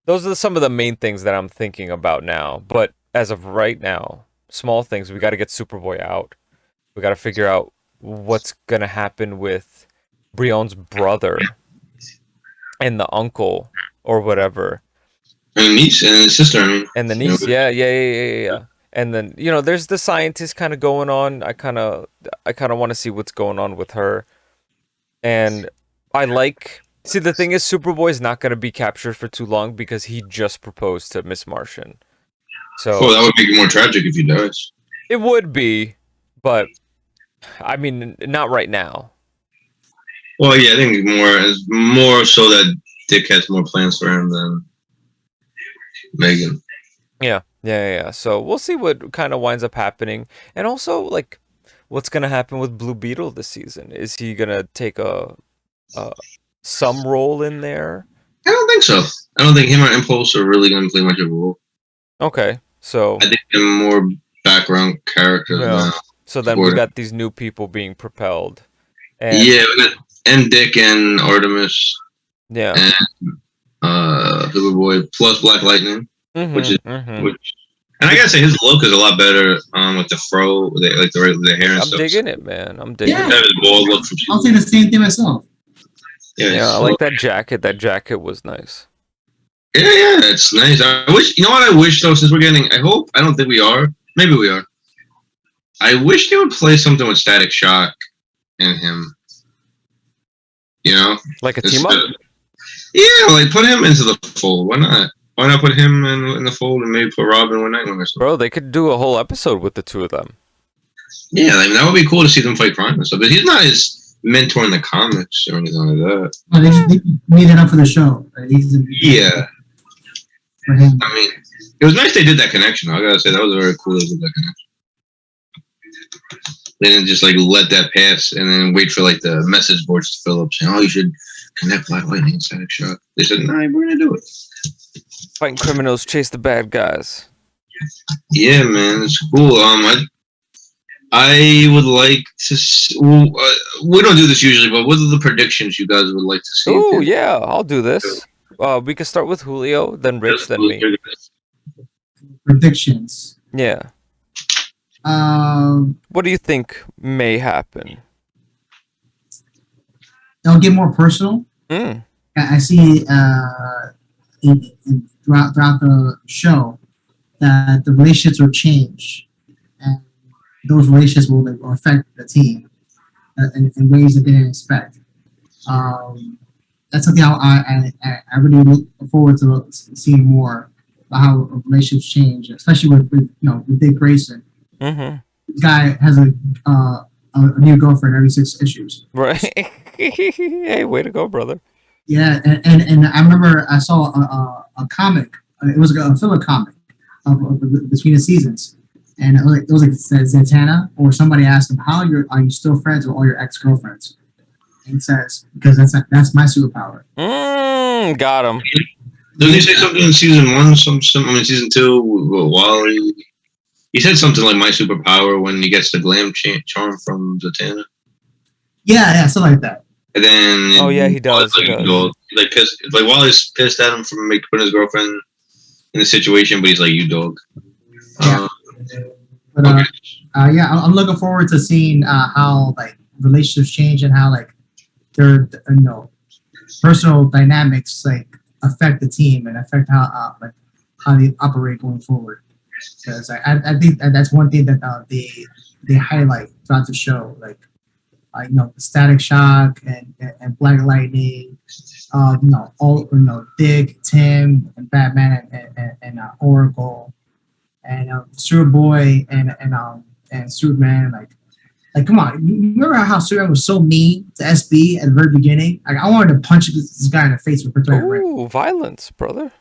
are some of the main things that I'm thinking about now. But as of right now, small things. We got to get Superboy out. We got to figure out what's gonna happen with Brion's brother and the uncle or whatever, and the niece and the sister. I mean, and the niece. Yeah. And then there's the scientist kind of going on. I kind of want to see what's going on with her. And see, the thing is, Superboy is not going to be captured for too long because he just proposed to Miss Martian. So that would make it more tragic if he dies. It would be, but I mean, not right now. Well, yeah, I think more so that Dick has more plans for him than Megan. Yeah. So we'll see what kind of winds up happening, and also like, what's gonna happen with Blue Beetle this season? Is he gonna take a some role in there? I don't think so. I don't think him or Impulse are really going to play much of a role. Okay, so I think they're more background characters yeah. now. So then we got these new people being propelled, and Yeah, we got and Dick and Artemis yeah, and Superboy plus Black Lightning, which is which. And I gotta say, his look is a lot better with the fro, like the hair and I'm stuff. digging it, man. I'm digging Yeah. it. His bald look from I'll say the same thing myself. Yeah, I like that jacket. That jacket was nice. Yeah, it's nice. I wish, you know what I wish though, since we're getting, I don't think we are. Maybe we are. I wish they would play something with Static Shock and him. You know? Like a team up? Yeah, like put him into the fold. Why not? Why not put him in the fold and maybe put Robin or Nightwing or something? Bro, they could do a whole episode with the two of them. Yeah, I mean, that would be cool to see them fight crime and stuff. But he's not his mentor in the comics or anything like that. Well, they made it up for the show. Right? Yeah. For him. I mean, it was nice they did that connection. I gotta say, that was very cool they did that connection. They didn't just like let that pass and then wait for like the message boards to fill up saying, "Oh, you should connect Black Lightning and Static Shock." They said, "Nah, we're gonna do it." Fighting criminals, chase the bad guys. Yeah, man, it's cool. I would like to. We don't do this usually, but what are the predictions you guys would like to see? Oh yeah, I'll do this. We can start with Julio, then Rich, then me. Predictions. Yeah. What do you think may happen? They'll get more personal. I see throughout the show that the relationships will change, and those relationships will affect the team in ways that they didn't expect. That's something I really look forward to seeing more about how relationships change, especially with Dick Grayson. This guy has a new girlfriend every 6 issues. Right. Hey, way to go, brother. Yeah, and I remember I saw a comic. It was a filler comic of between the seasons, and it was like Zatanna or somebody asked him, "How are you still friends with all your ex-girlfriends?" And he says, "Because that's my superpower." Got him. Doesn't he say something in season 1? Season 2 with Wally. He said something like "my superpower" when he gets the glam charm from Zatanna. Yeah, something like that. And then he does. Like Wally's pissed at him for putting his girlfriend in the situation, but he's like, "You dog." Yeah. I'm looking forward to seeing how like relationships change and how like their personal dynamics like affect the team and affect how they operate going forward. Because I think that's one thing that they highlight throughout the show, like Static Shock and Black Lightning, Dick, Tim, and Batman and Oracle, and Superboy and Superman. Like come on, you remember how Superman was so mean to SB at the very beginning? Like I wanted to punch this guy in the face with kryptonite. Ooh, violence, brother.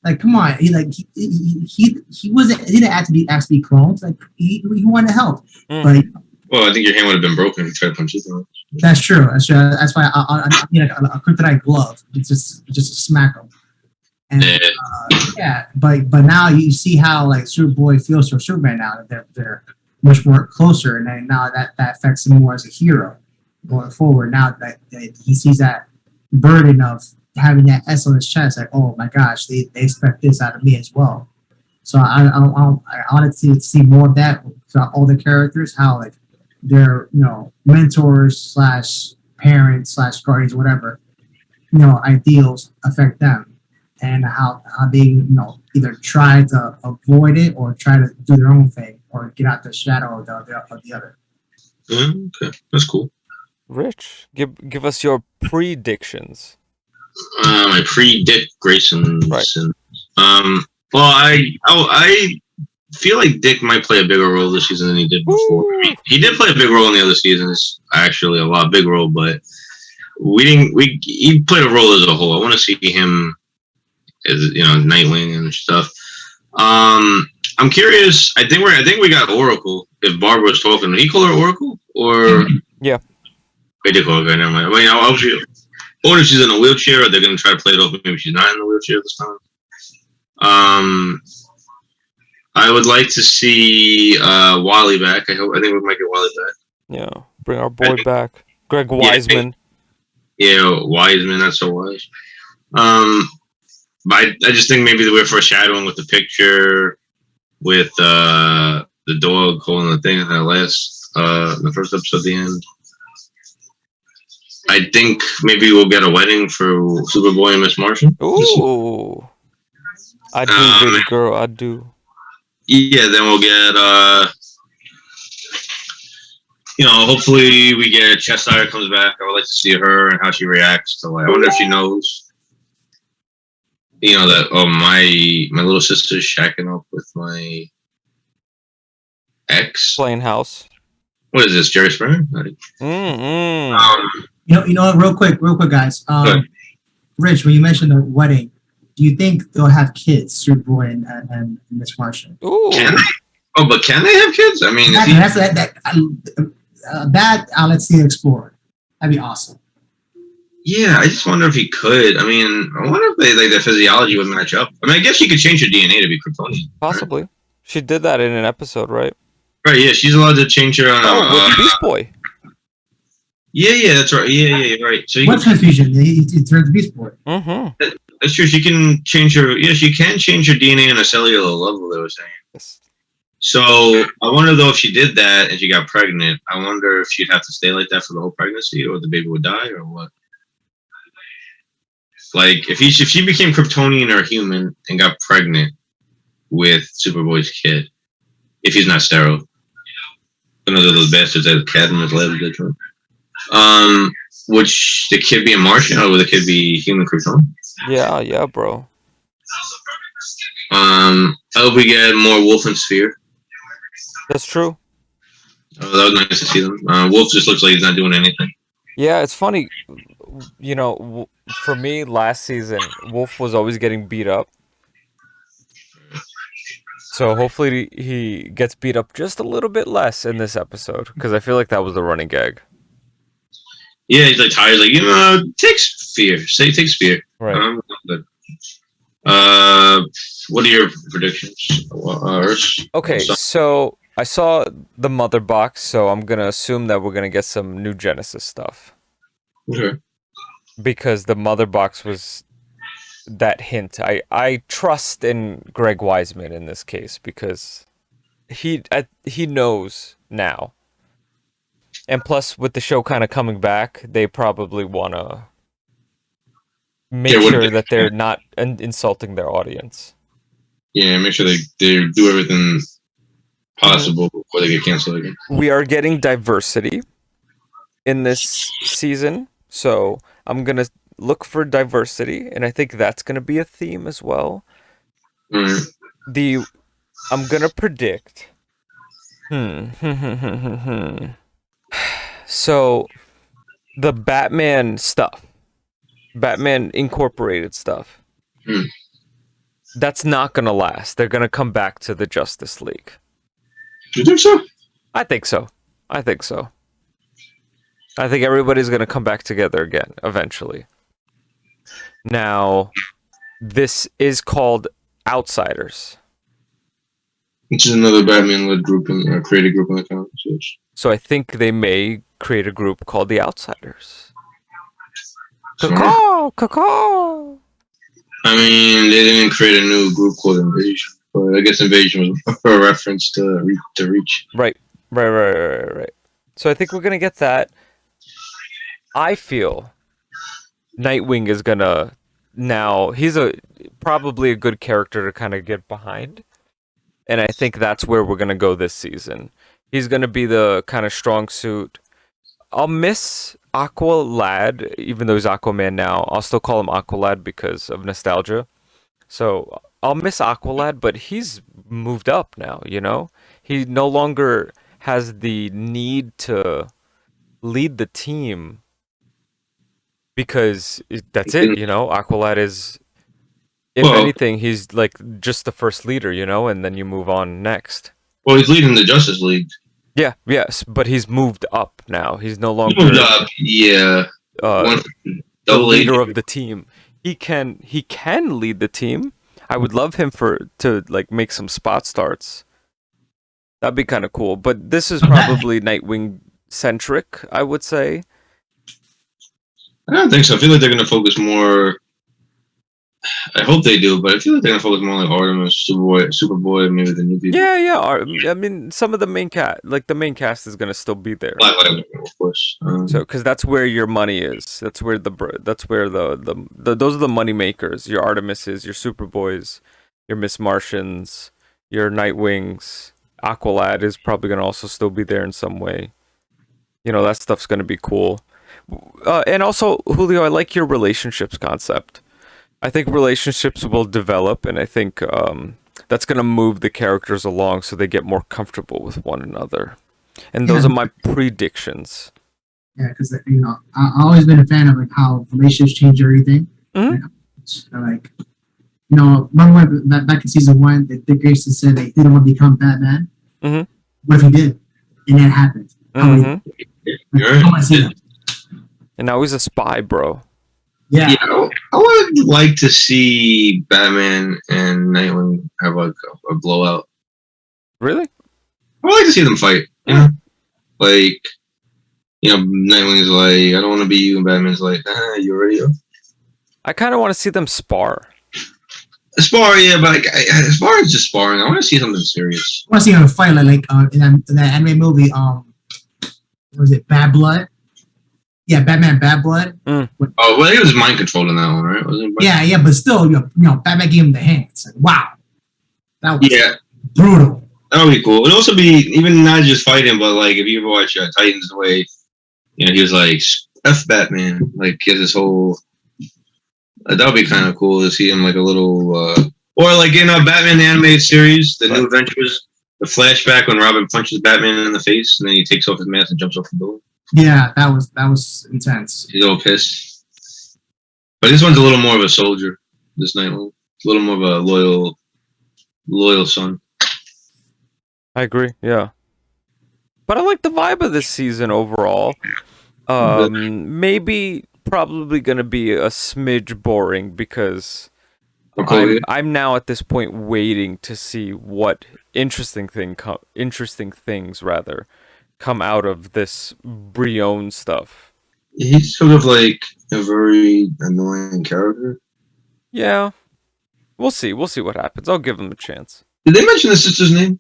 Like come on, he wasn't. He didn't have to be clones. Like he wanted to help, but. Well, I think your hand would have been broken if you tried to punch it. That's true. That's why I need a kryptonite glove. Just to smack him. And but now you see how like Superboy feels for Superman now that they're much more closer, and then now that affects him more as a hero going forward. Now that he sees that burden of having that S on his chest, like oh my gosh, they expect this out of me as well. So I wanted to see more of that throughout all the characters, how like their mentors / parents / guardians, whatever ideals affect them, and how they either try to avoid it or try to do their own thing or get out the shadow of the other. Okay, that's cool. Rich, give us your predictions. My pre-Dick Grayson. Right. Well, I feel like Dick might play a bigger role this season than he did before. I mean, he did play a big role in the other seasons, actually a lot big role, but he played a role as a whole. I want to see him as Nightwing and stuff. I'm curious. I think we got Oracle. If Barbara's talking, did he call her Oracle or yeah? They did call her. Never mind. Well, I was or if she's in a wheelchair, or they're gonna try to play it off. Maybe she's not in the wheelchair this time. I would like to see Wally back. I think we might get Wally back. Yeah, bring our boy back, Greg Wiseman. Yeah, Wiseman. That's so wise. But I just think maybe we're foreshadowing with the picture with the dog holding the thing in the first episode at the end. I think maybe we'll get a wedding for Superboy and Miss Martian. Ooh, I do, baby girl, I do. Yeah, then we'll get hopefully we get Cheshire comes back. I would like to see her and how she reacts to I wonder if she knows. That my little sister's shacking up with my ex. Playing house. What is this, Jerry Springer? You know what? Real quick, guys. Rich, when you mentioned the wedding, do you think they'll have kids, Superboy and Miss Martian? Ooh. Can they? Oh, but can they have kids? I mean, let's see it explored. That'd be awesome. Yeah, I just wonder if he could. I mean, I wonder if their physiology would match up. I mean, I guess she could change her DNA to be Kryptonian. Possibly. Right? She did that in an episode, right? Right, yeah, she's allowed to change her. With Beast Boy. Yeah, that's right. Yeah, right. So what transfusion? He turned Beast Boy. Mm-hmm. That's true. She can change her. Yeah, she can change her DNA on a cellular level. They were saying. Yes. So I wonder though if she did that and she got pregnant. I wonder if she'd have to stay like that for the whole pregnancy, or the baby would die, or what. Like if she became Kryptonian or human and got pregnant with Superboy's kid, if he's not sterile. Another of those bastards that cat in his lab did to him. Would the kid be a Martian or would the kid be human Krypton? Yeah, bro. I hope we get more Wolf and Sphere. That's true. That was nice to see them. Wolf just looks like he's not doing anything. Yeah, it's funny. For me, last season, Wolf was always getting beat up. So hopefully he gets beat up just a little bit less in this episode, because I feel like that was the running gag. Yeah, he's like tired, like take Sphere. Take Sphere. Right. What are your predictions? Okay, so I saw the Mother Box, so I'm gonna assume that we're gonna get some new Genesis stuff. Okay. Because the Mother Box was that hint. I trust in Greg Wiseman in this case because he knows now. And plus, with the show kind of coming back, they probably want to make sure that they're not insulting their audience. Yeah, make sure they do everything possible before they get canceled again. We are getting diversity in this season, so I'm going to look for diversity, and I think that's going to be a theme as well. Mm-hmm. I'm going to predict... So, the Batman stuff, Batman Incorporated stuff, that's not going to last. They're going to come back to the Justice League. You think so? I think so. I think everybody's going to come back together again, eventually. Now, this is called Outsiders. Which is another Batman-led group or created group in the comics. So I think they may create a group called the Outsiders. Caw. I mean, they didn't create a new group called Invasion, but I guess Invasion was a reference to Reach. Right. So I think we're gonna get that. I feel Nightwing is gonna he's probably a good character to kind of get behind. And I think that's where we're going to go this season. He's going to be the kind of strong suit. I'll miss Aqualad, even though he's Aquaman now. I'll still call him Aqualad because of nostalgia. So I'll miss Aqualad, but he's moved up now. He no longer has the need to lead the team because that's it. Aqualad is, if Well, anything, he's like just the first leader. And then you move on next. well, he's leading the Justice League. Yeah, yes, but he's moved up now. He's no He longer moved up, yeah. the Double leader A. of the team. He can lead the team. I would love him to like make some spot starts. That'd be kind of cool. But this is probably Nightwing centric, I would say. I don't think so. I feel like they're going to focus more. I hope they do, but I feel like they're going to focus more on like Artemis, Superboy, maybe the new people. Yeah. I mean, some of the main cast is gonna still be there. Black Lightning, of course. So, because that's where your money is. That's where the those are the money makers. Your Artemises, your Superboys, your Miss Martians, your Nightwings. Aqualad is probably gonna also still be there in some way. That stuff's gonna be cool. And also, Julio, I like your relationships concept. I think relationships will develop, and I think that's going to move the characters along so they get more comfortable with one another. And those are my predictions. Yeah, because I've always been a fan of like how relationships change everything. Mm-hmm. Like, remember when back in season 1, Dick Grayson said that he didn't want to become Batman. Mm-hmm. What if he did? And that happened. Mm-hmm. You're right. And now he's a spy, bro. Yeah. I would like to see Batman and Nightwing have like a blowout. Really? I would like to see them fight. Like, Nightwing's like, I don't want to be you, and Batman's like, you're radio. I kind of want to see them spar. Spar, yeah, but as far as just sparring, I want to see something serious. I want to see them fight like in that anime movie. What was it, Bad Blood? Yeah, Batman Bad Blood. Oh, well, he was mind controlled in that one, right? Wasn't it? Yeah, but still, Batman gave him the hands. Like, wow, that was brutal. That would be cool. It'd also be even not just fighting, but like if you ever watch Titans, the way he was like F Batman, like he has this whole. That would be kind of cool to see him like a little, or like in Batman the animated series, the New Adventures, the flashback when Robin punches Batman in the face and then he takes off his mask and jumps off the building. Yeah, that was intense. He's a little pissed. But this one's a little more of a soldier, this Nightwing. A little more of a loyal son. I agree, yeah. But I like the vibe of this season overall. Maybe probably going to be a smidge boring because I'm now at this point waiting to see what interesting things come out of this Brion stuff. He's sort of like a very annoying character. Yeah. We'll see what happens. I'll give him a chance. Did they mention the sister's name?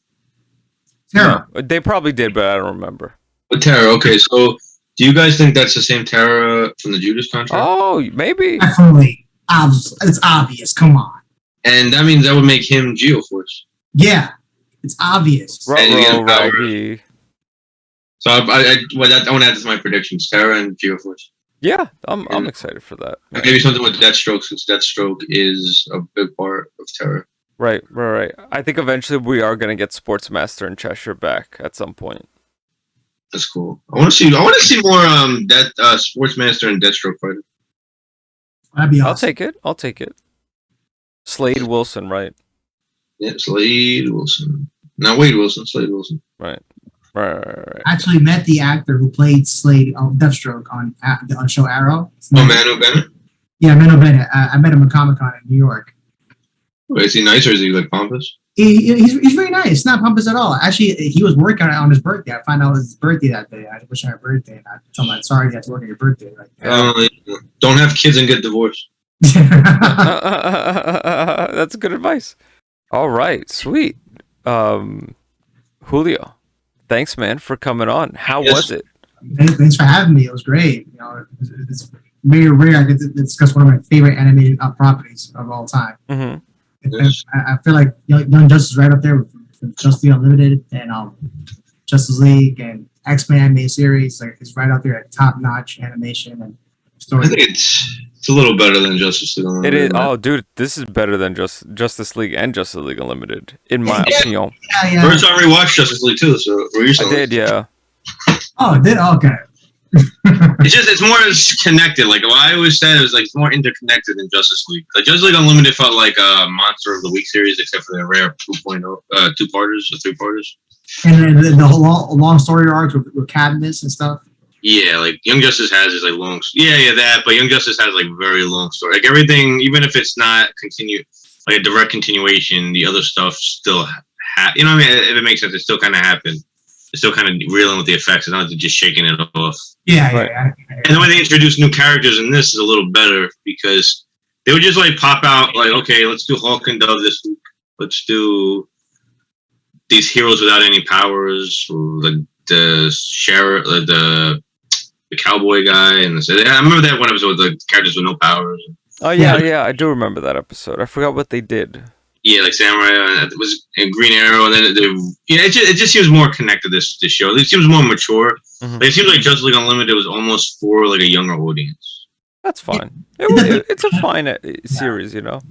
Tara. No, they probably did, but I don't remember. But Tara, okay, so do you guys think that's the same Tara from the Judas contract? Oh, maybe. Definitely. It's obvious. Come on. And that means that would make him Geoforce. Yeah, it's obvious. Right. So I want to add this to my predictions: Tara and Geoforce. Yeah, I'm excited for that. Yeah. Maybe something with Deathstroke, since Deathstroke is a big part of Tara. Right. I think eventually we are gonna get Sportsmaster and Cheshire back at some point. That's cool. I want to see more Sportsmaster and Deathstroke fighting. That'd be awesome. I'll take it. Slade Wilson, right? Yeah, Slade Wilson. Not Wade Wilson, Slade Wilson. Right. I actually met the actor who played Slade Deathstroke on show Arrow. Manu Bennett? Yeah, Manu Bennett. I met him at Comic-Con in New York. Wait, is he nice or is he like pompous? He's very nice. Not pompous at all. Actually, he was working on his birthday. I found out it was his birthday that day. I wish I had a birthday. And I told him, sorry you had to work on your birthday. Like, don't have kids and get divorced. That's good advice. All right, sweet. Julio, thanks, man, for coming on. How was it? Thanks for having me. It was great. It's very rare I get to discuss one of my favorite animated properties of all time. Mm-hmm. Yes. I feel like Young Justice is right up there with Justice League Unlimited and Justice League and X-Men animated series. Like it's right out there at top-notch animation and story. I think it's It's a little better than Justice League It Unlimited. is. Oh, dude, this is better than just Justice League and Justice League Unlimited, in my opinion. Yeah. First time rewatched Justice League too, so were you I did, yeah. Oh, it did. Okay. It's more connected. Like what I always said, it was like it's more interconnected than Justice League. Like Justice League Unlimited felt like a Monster of the Week series, except for the rare 2.0, two-parters or three-parters. And then the whole long story arcs with cabinets and stuff. Yeah, like Young Justice has is like long. Yeah, that. But Young Justice has like very long story. Like everything, even if it's not like a direct continuation, the other stuff still, you know what I mean? If it makes sense, it still kind of happened. It's still kind of reeling with the effects, and not just shaking it off. Yeah, Right. And the way they introduce new characters in this is a little better because they would just like pop out like, okay, let's do Hulk and Dove this week. Let's do these heroes without any powers, the sheriff, the cowboy guy, and I remember that one episode with the characters with no powers. Oh yeah, I do remember that episode. I forgot what they did. Yeah, like Samurai, it was a Green Arrow, and then it just seems more connected. This show, it seems more mature. Mhm. Like, it seems like Justice League Unlimited was almost for like a younger audience. That's fine. It's a fine series, you know.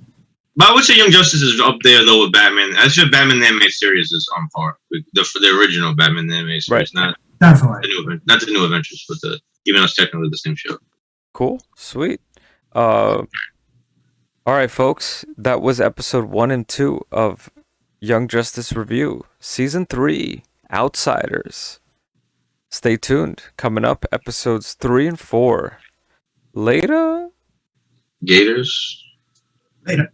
But I would say Young Justice is up there though with Batman. I said Batman the Animated Series is on par with the original Batman the Animated Series, Right. Definitely. not the New Adventures, but even though it's technically the same show. Cool, sweet. All right, folks, that was episode 1 and 2 of Young Justice Review, season 3, Outsiders. Stay tuned. Coming up, episodes 3 and 4. Later. Gators. Later.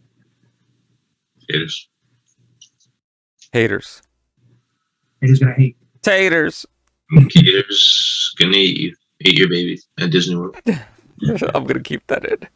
Gators. Haters. Haters gonna hate. Taters. Gators gonna eat you. Eat your baby at Disney World. I'm gonna keep that in.